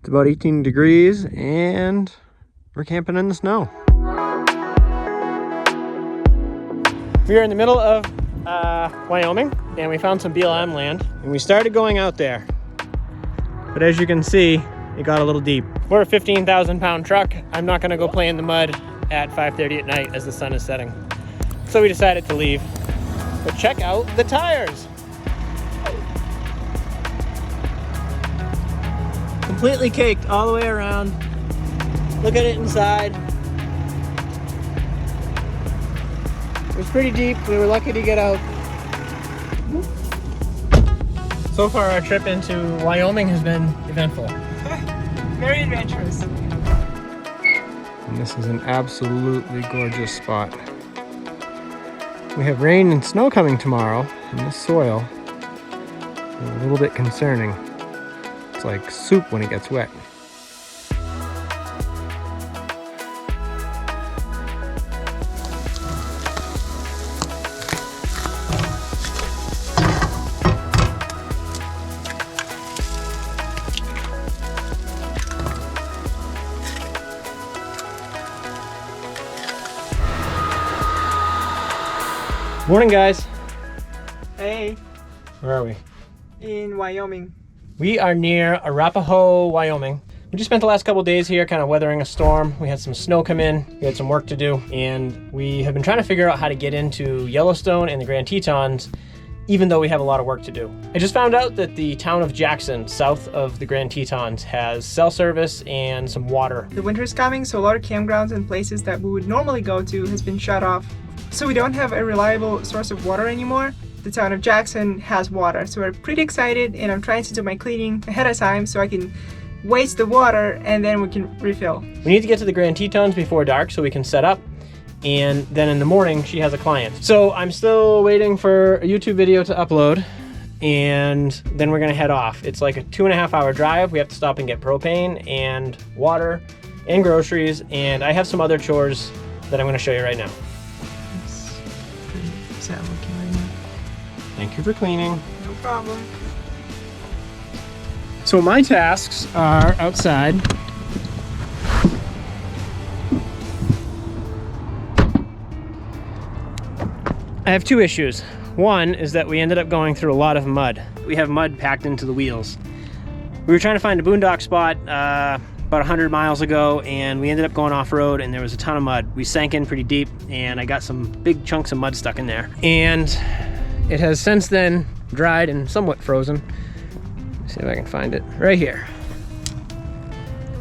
It's about 18 degrees and we're camping in the snow. We are in the middle of Wyoming and we found some BLM land and we started going out there. But as you can see, it got a little deep. We're a 15,000 pound truck. I'm not gonna go play in the mud at 5:30 at night as the sun is setting. So we decided to leave. But check out the tires. Completely caked all the way around. Look at it inside. It was pretty deep. We were lucky to get out. So far our trip into Wyoming has been eventful. Very adventurous. And this is an absolutely gorgeous spot. We have rain and snow coming tomorrow, and this soil is a little bit concerning. It's like soup when it gets wet. Morning, guys. Hey, Where are we? in Wyoming. We are near Arapahoe, Wyoming. We just spent the last couple days here kind of weathering a storm. We had some snow come in, we had some work to do, and we have been trying to figure out how to get into Yellowstone and the Grand Tetons, even though we have a lot of work to do. I just found out that the town of Jackson, south of the Grand Tetons, has cell service and some water. The winter's coming, so a lot of campgrounds and places that we would normally go to has been shut off. So we don't have a reliable source of water anymore. The town of Jackson has water, so we're pretty excited, and I'm trying to do my cleaning ahead of time so I can waste the water and then we can refill. We need to get to the Grand Tetons before dark so we can set up, and then in the morning she has a client. So I'm still waiting for a YouTube video to upload, and then we're gonna head off. It's like a 2.5 hour drive. We have to stop and get propane and water and groceries, and I have some other chores that I'm gonna show you right now. It's pretty sad looking right now. Thank you for cleaning. No problem. So my tasks are outside. I have two issues. One is that we ended up going through a lot of mud. We have mud packed into the wheels. We were trying to find a boondock spot about 100 miles ago, and we ended up going off-road and there was a ton of mud. We sank in pretty deep and I got some big chunks of mud stuck in there. And it has since then dried and somewhat frozen. Let's see if I can find it right here.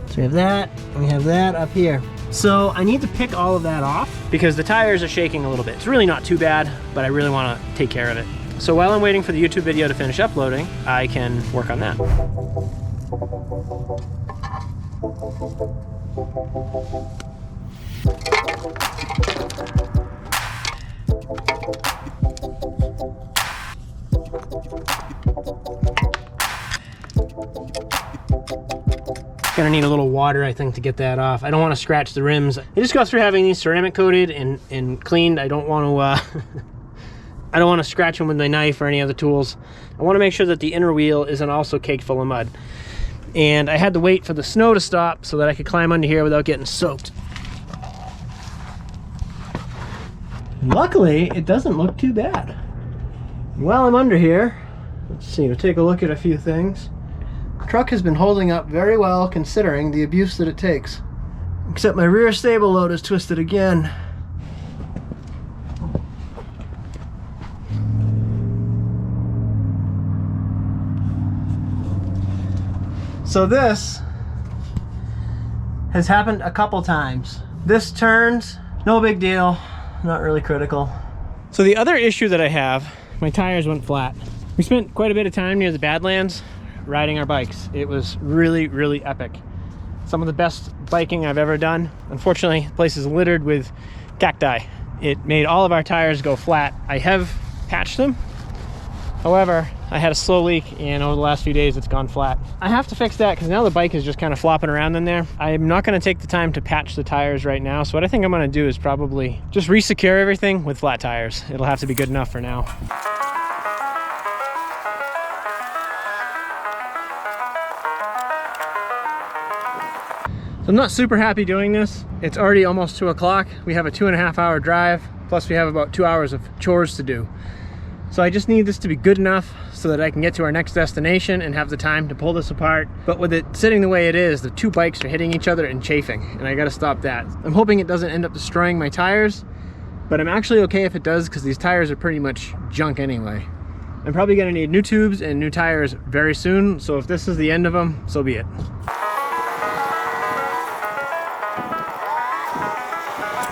So we have that, and we have that up here. So I need to pick all of that off because the tires are shaking a little bit. It's really not too bad, but I really want to take care of it. So while I'm waiting for the YouTube video to finish uploading, I can work on that. Gonna need a little water, I think, to get that off. I don't want to scratch the rims. It just goes through having these ceramic coated and cleaned. I don't want to I don't want to scratch them with my knife or any other tools. I want to make sure that the inner wheel isn't also caked full of mud. And I had to wait for the snow to stop so that I could climb under here without getting soaked. Luckily, it doesn't look too bad. While I'm under here, let's see, we'll take a look at a few things. The truck has been holding up very well considering the abuse that it takes. Except my rear stable load is twisted again. So this has happened a couple times. This turns, no big deal, not really critical. So the other issue that I have, my tires went flat. We spent quite a bit of time near the Badlands riding our bikes. It was really, really epic. Some of the best biking I've ever done. Unfortunately, the place is littered with cacti. It made all of our tires go flat. I have patched them. However, I had a slow leak and over the last few days it's gone flat. I have to fix that because now the bike is just kind of flopping around in there. I'm not going to take the time to patch the tires right now. So what I think I'm going to do is probably just re-secure everything with flat tires. It'll have to be good enough for now. So I'm not super happy doing this. It's already almost 2 o'clock. We have a 2.5 hour drive, plus we have about 2 hours of chores to do. So I just need this to be good enough so that I can get to our next destination and have the time to pull this apart. But with it sitting the way it is, the two bikes are hitting each other and chafing, and I gotta stop that. I'm hoping it doesn't end up destroying my tires, but I'm actually okay if it does because these tires are pretty much junk anyway. I'm probably gonna need new tubes and new tires very soon, so if this is the end of them, so be it.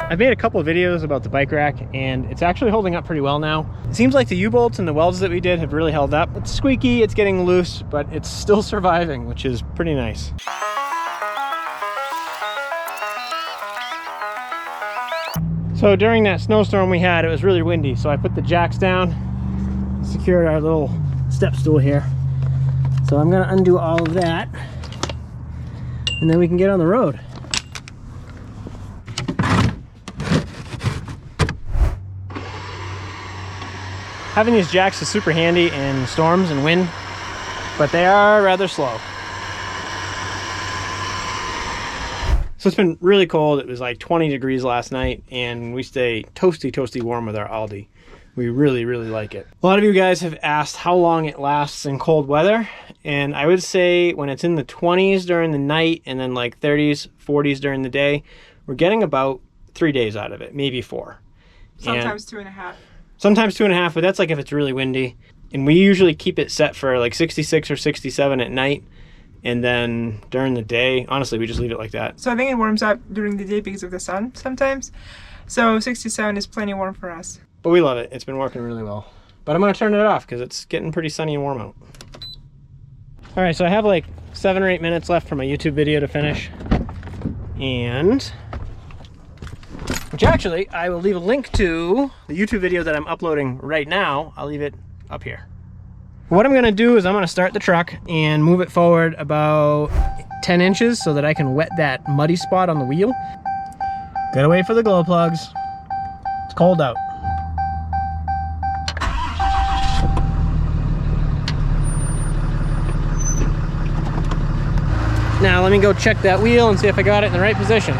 I've made a couple of videos about the bike rack and it's actually holding up pretty well now. It seems like the U-bolts and the welds that we did have really held up. It's squeaky, it's getting loose, but it's still surviving, which is pretty nice. So during that snowstorm we had, it was really windy, so I put the jacks down, secured our little step stool here. So I'm gonna undo all of that and then we can get on the road. Having these jacks is super handy in storms and wind, but they are rather slow. So it's been really cold. It was like 20 degrees last night, and we stay toasty warm with our Alde. We really like it. A lot of you guys have asked how long it lasts in cold weather, and I would say when it's in the 20s during the night and then like 30s, 40s during the day, we're getting about 3 days out of it, maybe 4. Sometimes 2.5. Sometimes 2.5, but that's like if it's really windy. And we usually keep it set for like 66 or 67 at night. And then during the day, honestly, we just leave it like that. So I think it warms up during the day because of the sun sometimes. So 67 is plenty warm for us. But we love it. It's been working really well. But I'm going to turn it off because it's getting pretty sunny and warm out. All right, so I have like 7 or 8 minutes left for my YouTube video to finish. Which actually, I will leave a link to the YouTube video that I'm uploading right now. I'll leave it up here. What I'm gonna do is I'm gonna start the truck and move it forward about 10 inches so that I can wet that muddy spot on the wheel. Gotta wait for the glow plugs. It's cold out. Now let me go check that wheel and see if I got it in the right position.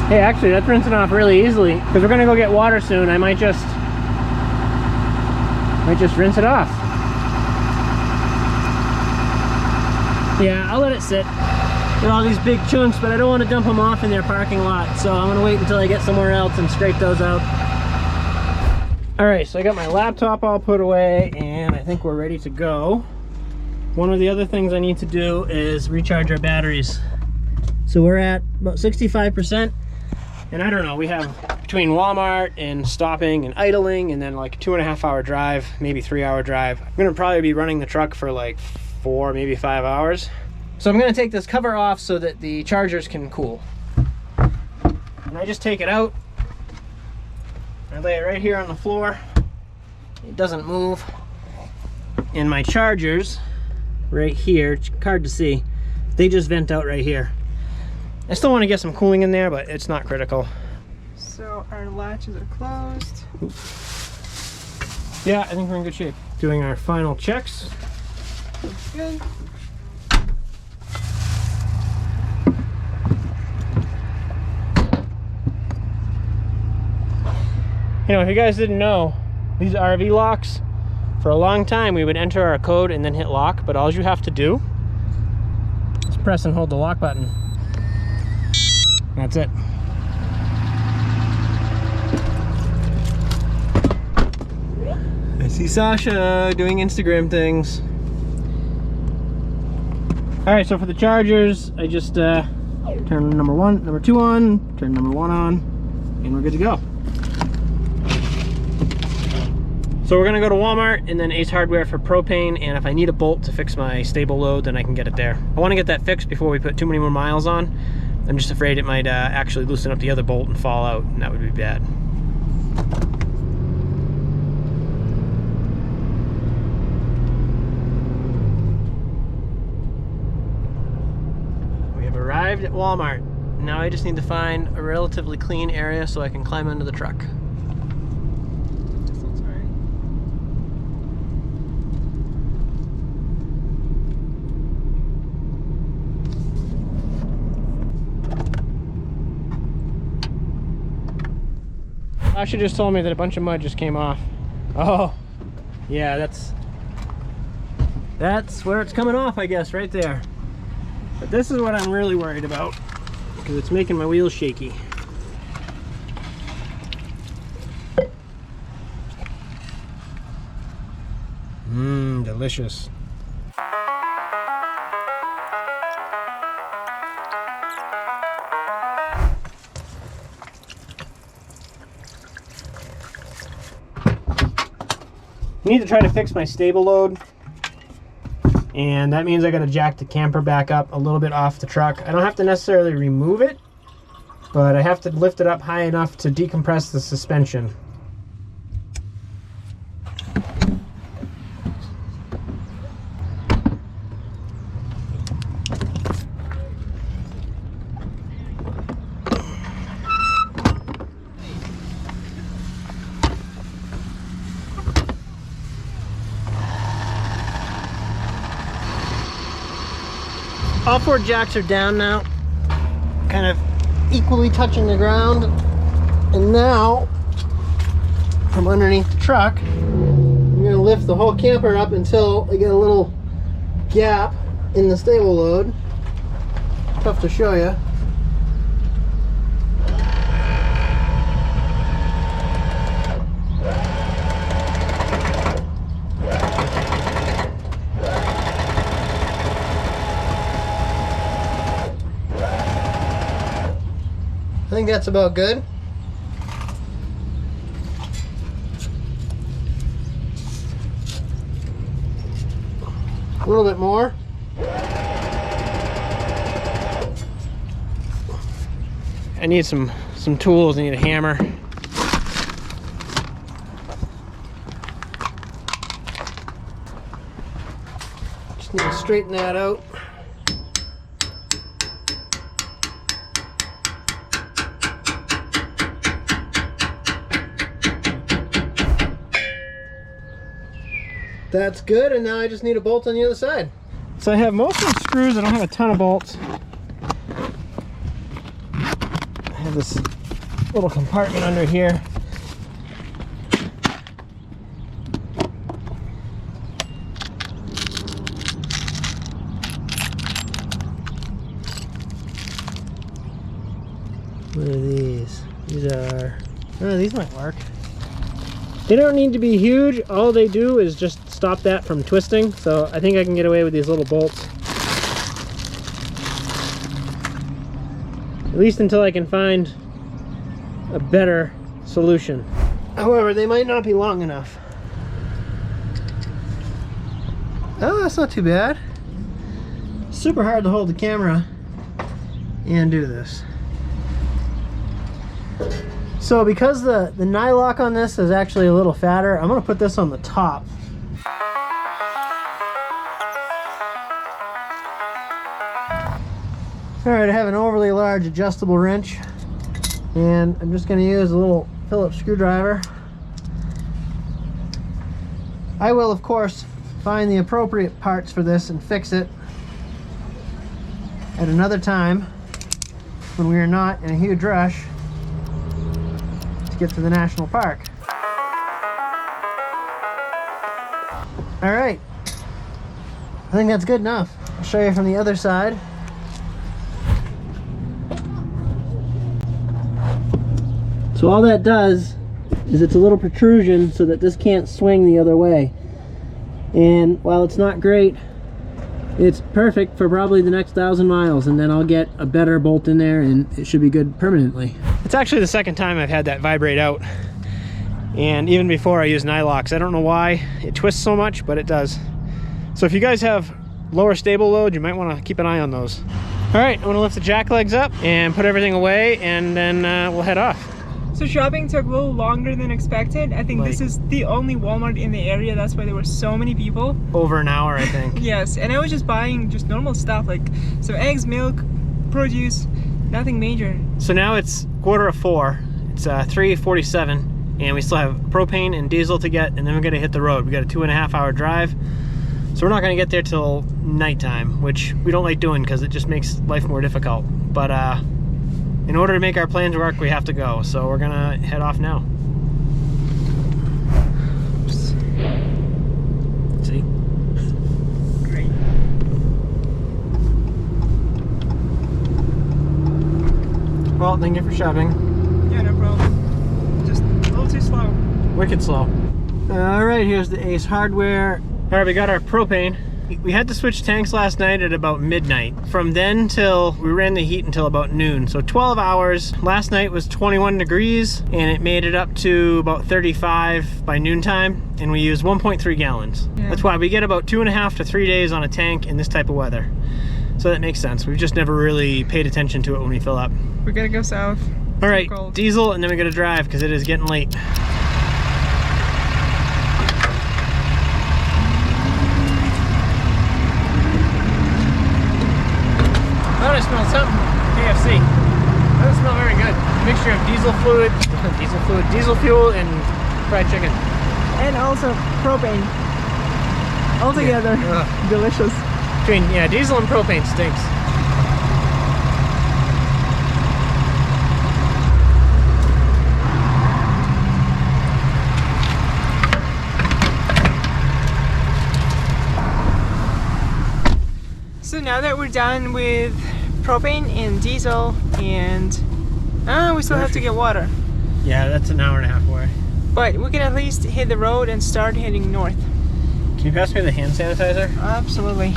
Hey, actually, that's rinsing off really easily because we're gonna go get water soon. I might just rinse it off. Yeah, I'll let it sit. There are all these big chunks, but I don't want to dump them off in their parking lot, so I'm gonna wait until I get somewhere else and scrape those out. All right, so I got my laptop all put away, and I think we're ready to go. One of the other things I need to do is recharge our batteries. So we're at about 65%. And I don't know, we have between Walmart and stopping and idling and then like a 2.5 hour drive, maybe 3 hour drive. I'm gonna probably be running the truck for like 4, maybe 5 hours. So I'm gonna take this cover off so that the chargers can cool. And I just take it out. I lay it right here on the floor. It doesn't move. And my chargers, right here, it's hard to see, they just vent out right here. I still want to get some cooling in there, but it's not critical. So our latches are closed. Yeah, I think we're in good shape. Doing our final checks. Looks good. You know, if you guys didn't know, these RV locks, for a long time we would enter our code and then hit lock, but all you have to do is press and hold the lock button. That's it. I see Sasha doing Instagram things. All right, so for the chargers, I just turn number 2 on, turn number 1 on, and we're good to go. So we're gonna go to Walmart and then Ace Hardware for propane, and if I need a bolt to fix my StableLoad, then I can get it there. I wanna get that fixed before we put too many more miles on. I'm just afraid it might actually loosen up the other bolt and fall out, and that would be bad. We have arrived at Walmart. Now I just need to find a relatively clean area so I can climb into the truck. This looks right. Asha just told me that a bunch of mud just came off. Oh, yeah, that's where it's coming off, I guess, right there. But this is what I'm really worried about, because it's making my wheels shaky. Mmm, delicious. I need to try to fix my StableLoad, and that means I got to jack the camper back up a little bit off the truck. I don't have to necessarily remove it, but I have to lift it up high enough to decompress the suspension. All 4 jacks are down now, kind of equally touching the ground. And now, from underneath the truck, I'm going to lift the whole camper up until I get a little gap in the StableLoad. Tough to show you. I think that's about good. A little bit more. I need some tools. I need a hammer. Just need to straighten that out. That's good, and now I just need a bolt on the other side. So I have most of the screws. I don't have a ton of bolts. I have this little compartment under here. What are these? These are... oh, these might work. They don't need to be huge. All they do is just stop that from twisting. So I think I can get away with these little bolts. At least until I can find a better solution. However, they might not be long enough. Oh, that's not too bad. Super hard to hold the camera and do this. So because the nylock on this is actually a little fatter, I'm going to put this on the top. Alright, I have an overly large adjustable wrench, and I'm just going to use a little Phillips screwdriver. I will, of course, find the appropriate parts for this and fix it at another time when we are not in a huge rush to get to the national park. All right, I think that's good enough. I'll show you from the other side. So all that does is it's a little protrusion so that this can't swing the other way. And while it's not great, it's perfect for probably the next 1,000 miles, and then I'll get a better bolt in there and it should be good permanently. It's actually the second time I've had that vibrate out, and even before I use nylocks. I don't know why it twists so much, but it does. So if you guys have lower StableLoad, you might want to keep an eye on those. All right, I'm going to lift the jack legs up and put everything away, and then we'll head off. So shopping took a little longer than expected. I think this is the only Walmart in the area. That's why there were so many people. Over an hour, I think. Yes, and I was just buying just normal stuff like some eggs, milk, produce, nothing major. So now it's 3:45. It's 3:47, and we still have propane and diesel to get, and then we're gonna hit the road. We got a 2.5 hour drive. So we're not gonna get there till nighttime, which we don't like doing because it just makes life more difficult. But in order to make our plans work, we have to go. So we're gonna head off now. fault. Thank you for shoving. Yeah, no problem. Just a little too slow. Wicked slow. All right, here's the Ace hardware. All right, we got our propane. We had to switch tanks last night at about midnight. From then till we ran the heat until about noon. So 12 hours. Last night was 21 degrees and it made it up to about 35 by noontime. And we used 1.3 gallons. Yeah. That's why we get about 2.5 to 3 days on a tank in this type of weather. So that makes sense. We've just never really paid attention to it when we fill up. We gotta go south. All right, diesel, and then we gotta drive because it is getting late. I smell something. KFC. Doesn't smell very good. Mixture of diesel fuel, and fried chicken. And also propane. All together. Yeah. Delicious. Yeah, diesel and propane stinks. So now that we're done with propane and diesel and we still have to get water. Yeah, that's an hour and a half away. But we can at least hit the road and start heading north. Can you pass me the hand sanitizer? Absolutely.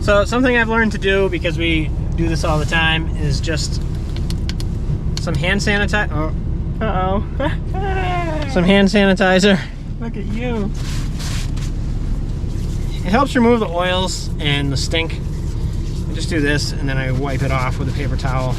So something I've learned to do, because we do this all the time, is just some hand sanitizer. Oh. Uh-oh. Some hand sanitizer. Look at you. It helps remove the oils and the stink. I just do this and then I wipe it off with a paper towel.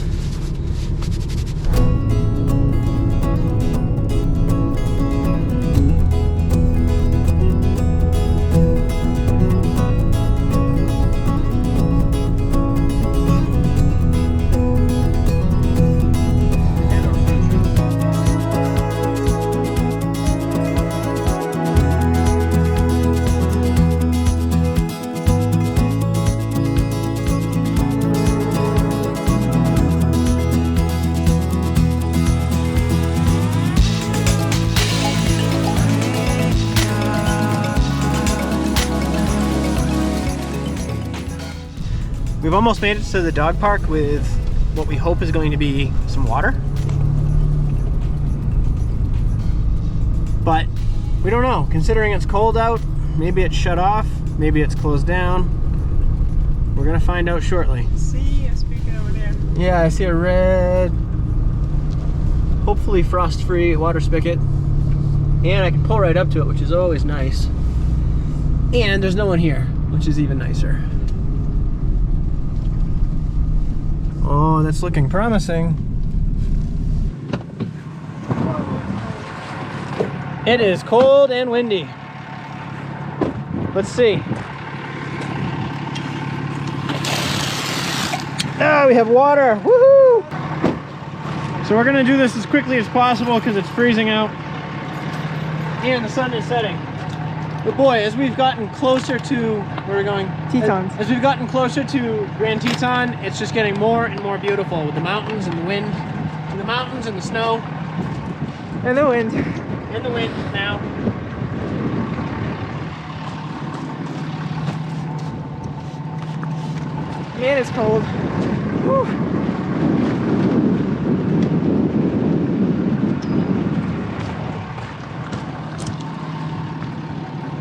We've almost made it to the dog park with what we hope is going to be some water. But we don't know. Considering it's cold out, maybe it's shut off, maybe it's closed down. We're gonna find out shortly. See a speaker over there. Yeah, I see a red, hopefully frost-free water spigot. And I can pull right up to it, which is always nice. And there's no one here, which is even nicer. Oh, that's looking promising. It is cold and windy. Let's see. Ah, we have water. Woohoo! So we're gonna do this as quickly as possible because it's freezing out. And the sun is setting. But boy, as we've gotten closer to, where are we going? Teton. As we've gotten closer to Grand Teton, it's just getting more and more beautiful with the mountains and the wind. And the mountains and the snow. And the wind. And the wind now. Man, it's cold. Whew.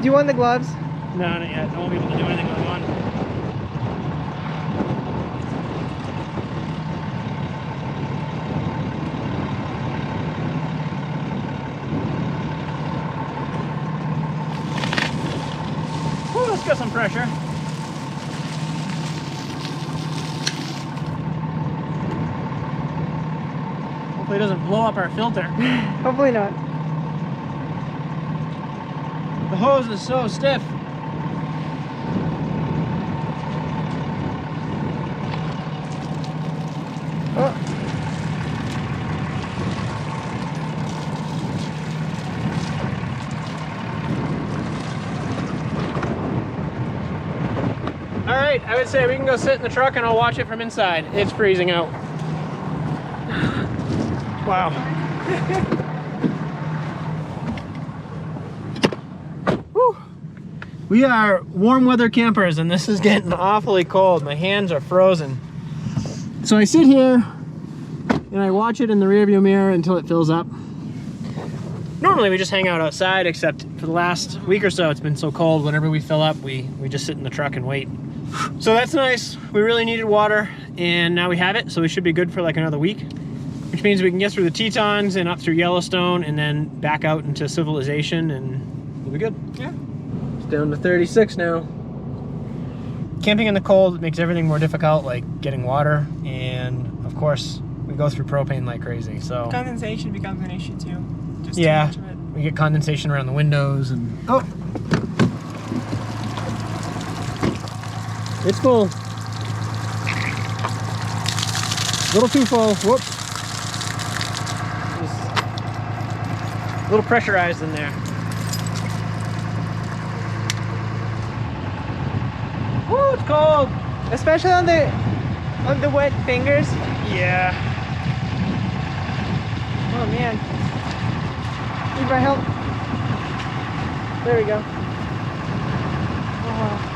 Do you want the gloves? No, not yet. I won't be able to do anything with one. Whew, let's get some pressure. Hopefully it doesn't blow up our filter. Hopefully not. The hose is so stiff. Oh. All right, I would say we can go sit in the truck and I'll watch it from inside. It's freezing out. Wow. Whew. We are warm weather campers and this is getting awfully cold. My hands are frozen. So I sit here and I watch it in the rearview mirror until it fills up. Normally we just hang out outside, except for the last week or so it's been so cold. Whenever we fill up, we just sit in the truck and wait. So that's nice. We really needed water, and now we have it, so we should be good for like another week, which means we can get through the Tetons and up through Yellowstone and then back out into civilization, and we'll be good. Yeah. It's down to 36 now. Camping in the cold makes everything more difficult, like getting water, and of course we go through propane like crazy. So condensation becomes an issue too. Just yeah, too much of it. we get condensation around the windows, and oh, it's full. A little too full. Whoops. Just a little pressurized in there. Woo, it's cold. Especially on the wet fingers. Yeah. Oh man. Need my help? There we go. Oh.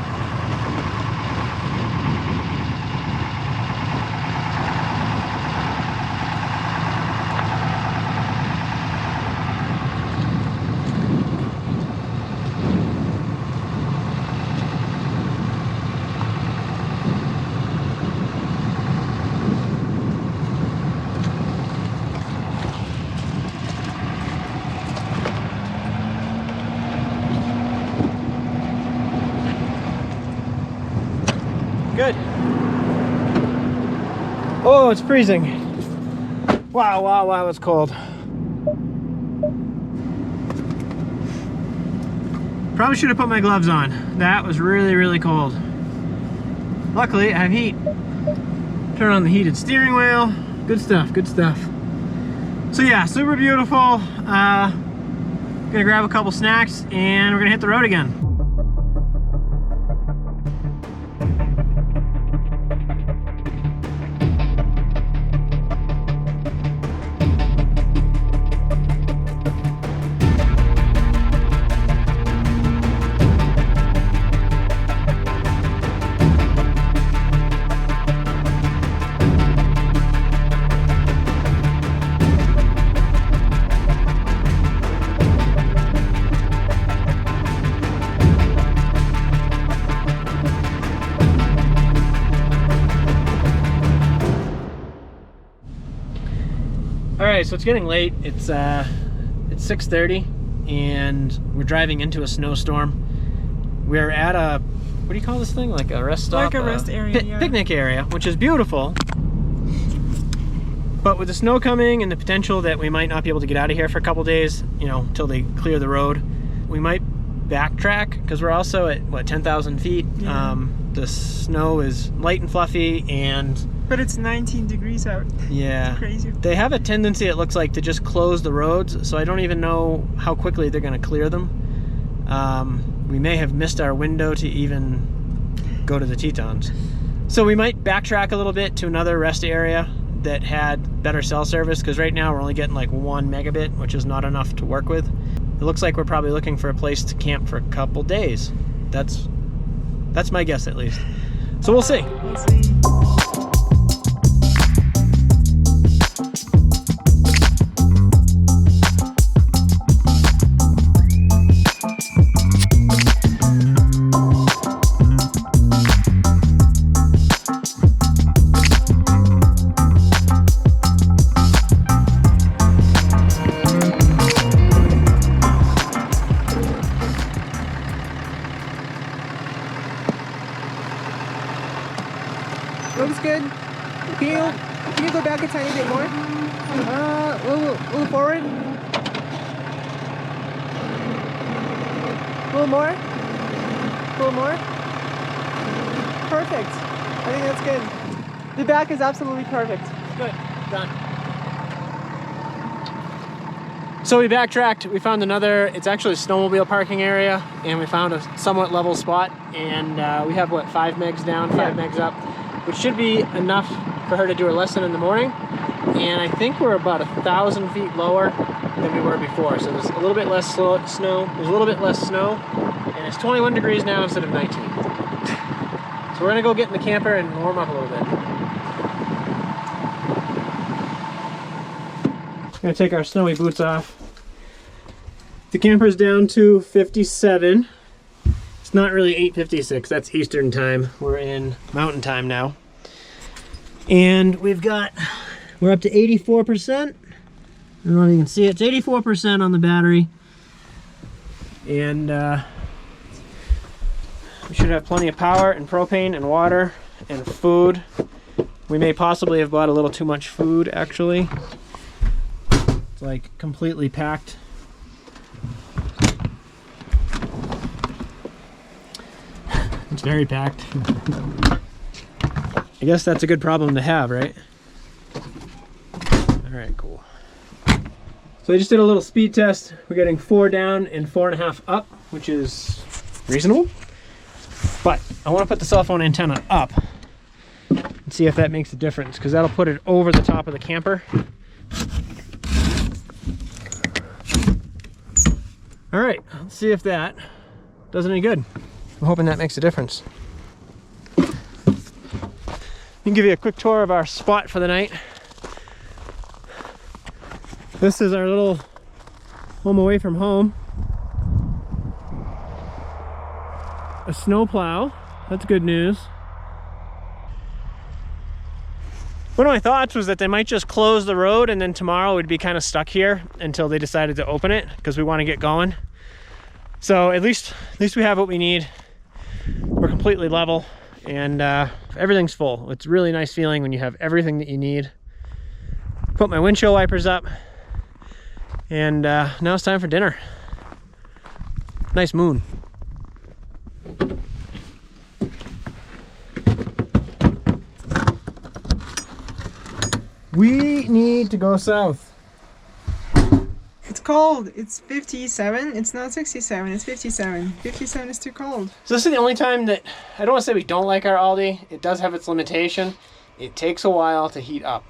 Good. Oh, it's freezing. Wow, wow, wow, it's cold. Probably should have put my gloves on. That was really, really cold. Luckily, I have heat. Turn on the heated steering wheel. Good stuff, good stuff. So yeah, super beautiful. Gonna grab a couple snacks and we're gonna hit the road again. Alright, so it's getting late. It's 6:30 and we're driving into a snowstorm. We're at a, what do you call this thing? Like a rest stop? Like a rest area, yeah. Picnic area, which is beautiful. But with the snow coming and the potential that we might not be able to get out of here for a couple days, you know, until they clear the road, we might backtrack because we're also at, what, 10,000 feet? Yeah. The snow is light and fluffy, But it's 19 degrees out. yeah, It's crazy. they have a tendency, it looks like, to just close the roads, so I don't even know how quickly they're going to clear them. We may have missed our window to even go to the Tetons. So we might backtrack a little bit to another rest area that had better cell service, because right now we're only getting like 1 megabit, which is not enough to work with. It looks like we're probably looking for a place to camp for a couple days. That's my guess, at least. So we'll see. We'll see. Looks good. Can you go back a tiny bit more? A little forward. A little more. A little more. Perfect. I think that's good. The back is absolutely perfect. Good. Done. So we backtracked. We found another, it's actually a snowmobile parking area, and we found a somewhat level spot, and we have, what, 5 megs down, 5 megs up, which should be enough for her to do her lesson in the morning. And I think we're about 1,000 feet lower than we were before, so there's a little bit less snow. There's a little bit less snow, and it's 21 degrees now instead of 19. So we're gonna go get in the camper and warm up a little bit. Gonna take our snowy boots off. The camper's down to 57. It's not really 8:56, that's Eastern time. We're in Mountain Time now. And we're up to 84%. I don't know if you can see it. It's 84% on the battery. And we should have plenty of power and propane and water and food. We may possibly have bought a little too much food, actually. It's like completely packed. It's very packed. I guess that's a good problem to have, right? All right, cool. So I just did a little speed test. We're getting 4 down and 4.5 up, which is reasonable. But I want to put the cell phone antenna up and see if that makes a difference, because that'll put it over the top of the camper. All right, let's see if that does any good. I'm hoping that makes a difference. I can give you a quick tour of our spot for the night. This is our little home away from home. A snow plow, that's good news. One of my thoughts was that they might just close the road and then tomorrow we'd be kind of stuck here until they decided to open it, because we want to get going. So at least we have what we need. We're completely level and everything's full. It's a really nice feeling when you have everything that you need. Put my windshield wipers up and now it's time for dinner. Nice moon. We need to go south. It's cold. It's 57. It's not 67. It's 57. 57 is too cold. So this is the only time that, I don't want to say we don't like our Alde. It does have its limitation. It takes a while to heat up.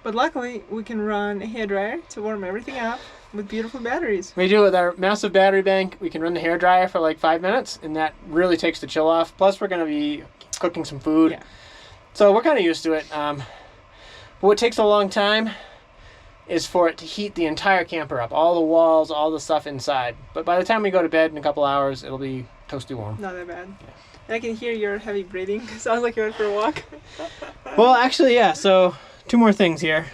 But luckily, we can run a hairdryer to warm everything up with beautiful batteries. We do it with our massive battery bank. We can run the hairdryer for like 5 minutes, and that really takes the chill off. Plus, we're going to be cooking some food. Yeah. So we're kind of used to it. But what takes a long time is for it to heat the entire camper up. All the walls, all the stuff inside. But by the time we go to bed in a couple hours, it'll be toasty warm. Not that bad. Yeah. And I can hear your heavy breathing. Sounds like you went for a walk. Well, actually, yeah. So 2 more things here.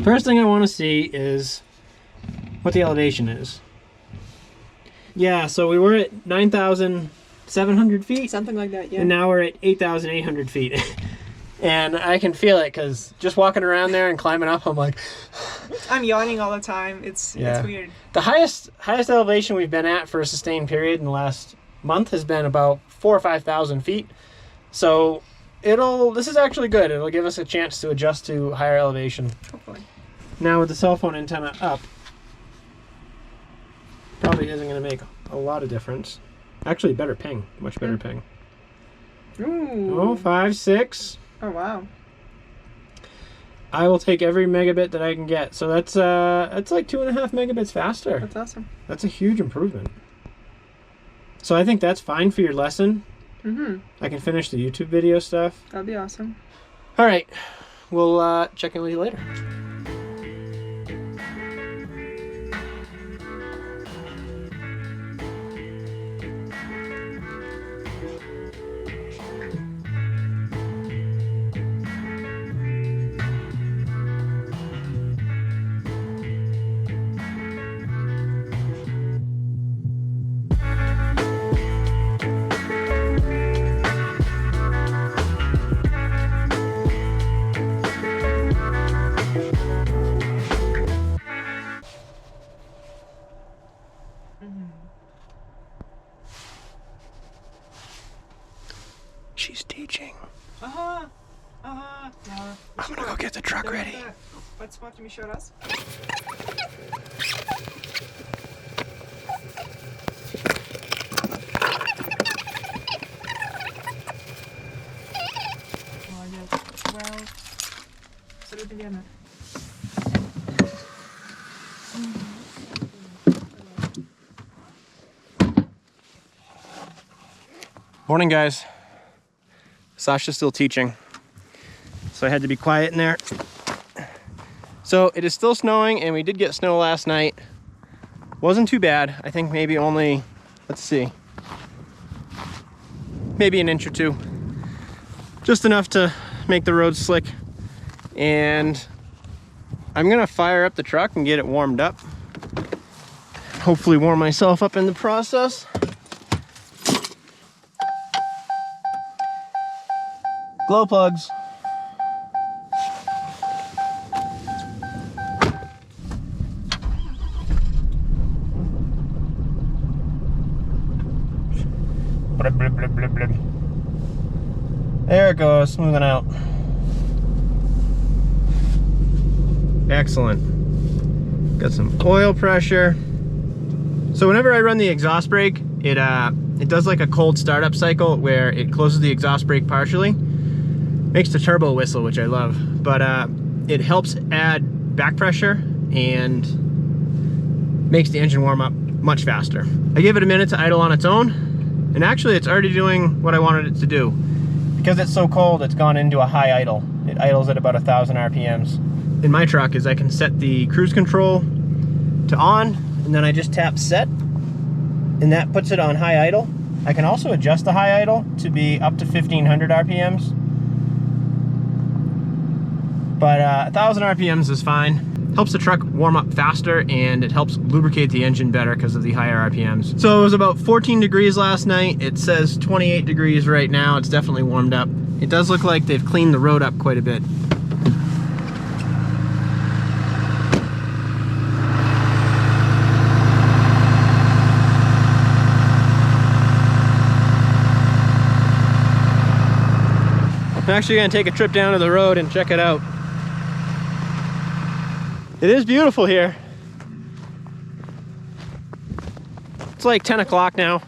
First thing I want to see is what the elevation is. Yeah, so we were at 9,700 feet. Something like that, yeah. And now we're at 8,800 feet. And I can feel it because just walking around there and climbing up, I'm like... I'm yawning all the time. It's weird. The highest elevation we've been at for a sustained period in the last month has been about 4,000 or 5,000 feet. So this is actually good. It'll give us a chance to adjust to higher elevation. Hopefully. Now with the cell phone antenna up, probably isn't going to make a lot of difference. Actually, better ping. Much better ping. Ooh. Oh, 5, 6. Oh, wow. I will take every megabit that I can get. So that's like 2.5 megabits faster. That's awesome. That's a huge improvement. So I think that's fine for your lesson. Mm-hmm. I can finish the YouTube video stuff. That'd be awesome. All right. We'll check in with you later. She's teaching. I'm gonna go get the truck ready. What spot you showed us? Well, salut Diana. Morning, guys. Sasha's still teaching, so I had to be quiet in there So it is still snowing, and we did get snow last night. Wasn't too bad. I think maybe only, let's see, maybe an inch or two. Just enough to make the road slick. And I'm gonna fire up the truck and get it warmed up. Hopefully warm myself up in the process. Glow plugs. Blub, blub, blub, blub, blub. There it goes, smoothing out. Excellent. Got some oil pressure. So whenever I run the exhaust brake, it does like a cold startup cycle where it closes the exhaust brake partially. Makes the turbo whistle, which I love. But it helps add back pressure and makes the engine warm up much faster. I gave it a minute to idle on its own. And actually it's already doing what I wanted it to do. Because it's so cold, it's gone into a high idle. It idles at about 1,000 RPMs. In my truck is I can set the cruise control to on, and then I just tap set, and that puts it on high idle. I can also adjust the high idle to be up to 1,500 RPMs. But 1,000 RPMs is fine. Helps the truck warm up faster, and it helps lubricate the engine better because of the higher RPMs. So it was about 14 degrees last night. It says 28 degrees right now. It's definitely warmed up. It does look like they've cleaned the road up quite a bit. I'm actually gonna take a trip down to the road and check it out. It is beautiful here. It's like 10 o'clock now,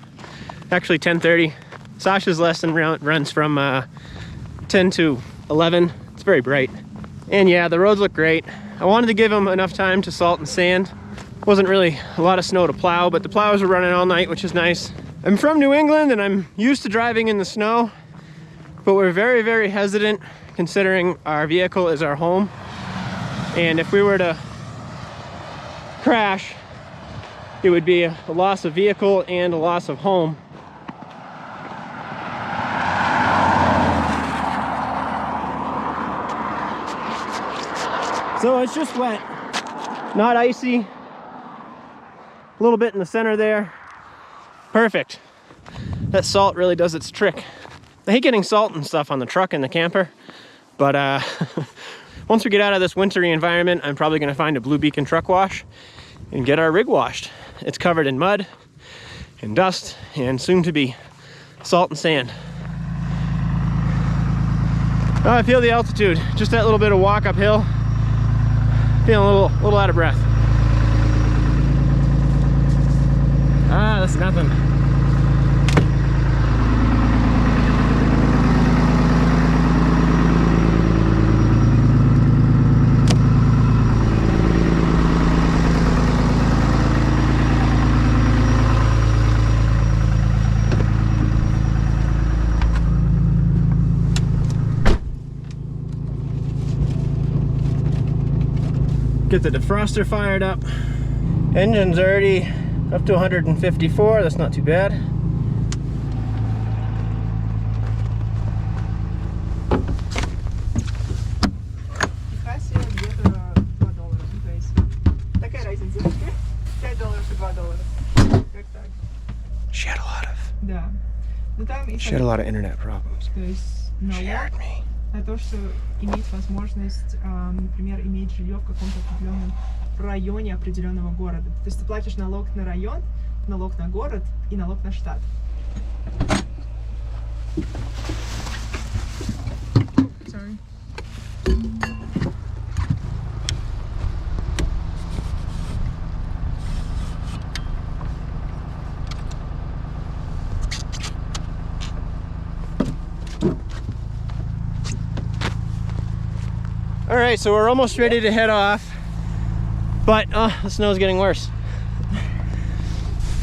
actually 10:30. Sasha's lesson runs from 10 to 11. It's very bright. And yeah, the roads look great. I wanted to give them enough time to salt and sand. Wasn't really a lot of snow to plow, but the plows were running all night, which is nice. I'm from New England and I'm used to driving in the snow, but we're very, very hesitant considering our vehicle is our home. And if we were to crash, it would be a loss of vehicle and a loss of home. So it's just wet, not icy. A little bit in the center there. Perfect. That salt really does its trick. I hate getting salt and stuff on the truck and the camper, but once we get out of this wintry environment, I'm probably gonna find a Blue Beacon truck wash and get our rig washed. It's covered in mud and dust and soon to be salt and sand. Oh, I feel the altitude. Just that little bit of walk uphill. Feeling a little out of breath. Ah, that's nothing. Get the defroster fired up. Engine's already up to 154, that's not too bad. She had a lot of internet problems. She heard me. То, что иметь возможность, например, иметь жилье в каком-то определенном районе определенного города. То есть ты платишь налог на район, налог на город и налог на штат. Sorry. All right, so we're almost ready to head off, but the snow's getting worse.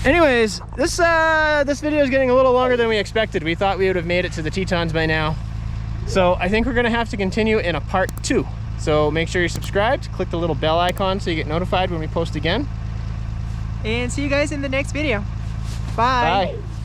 Anyways, this video is getting a little longer than we expected. We thought we would have made it to the Tetons by now. So I think we're gonna have to continue in a part 2. So make sure you're subscribed, click the little bell icon so you get notified when we post again. And see you guys in the next video. Bye. Bye.